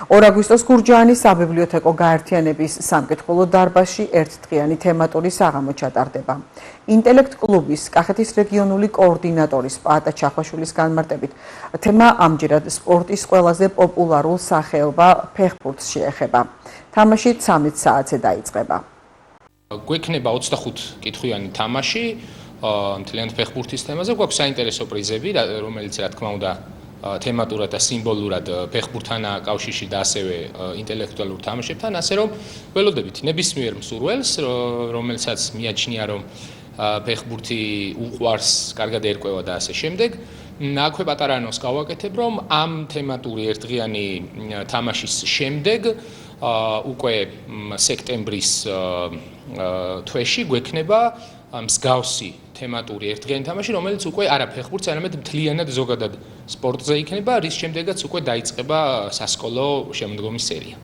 2 აგვისტოს გურჯაანის საბიბლიოთეკო გაერთიანების სამკითხველო დარბაზში ერთდღიანი თემატური საღამო ჩატარდება. ინტელექტ კლუბის კახეთის რეგიონული კოორდინატორის პაატა ჩახვაშვილის განმარტებით, თემა ამჯერად სპორტის ყველაზე პოპულარულ სახეობა ფეხბურთს შეეხება. თამაში 13 საათზე დაიწყება. გვექნება 25 კითხვიანი თამაში მთლიანად ფეხბურთის თემაზე, გვაქვს საინტერესო პრიზები, რომელიც რა თქმა უნდა თემატურად და სიმბოლურად ფეხბურთთანა კავშირში და ასევე ინტელექტუალურ თამაშებთან, ასე რომ ველოდებით ნებისმიერ მსურველს, რომელსაც მიაჩნია, რომ ფეხბურთი უყვარს, კარგად ერკვევა და ასე შემდეგ. აქვე პატარა ანონსს გავაკეთებ, რომ ამ თემატური ერთდღიანი თამაშის შემდეგ უკვე სექტემბრის თვეში გვექნება მსგავსი თემატური ერთდღიანი თამაში, რომელიც უკვე არა ფეხბურთს, არამედ მთლიანად ზოგადად სპორტზე იქნება, რის შემდეგაც უკვე დაიწყება სასკოლო შემდგომი სერია.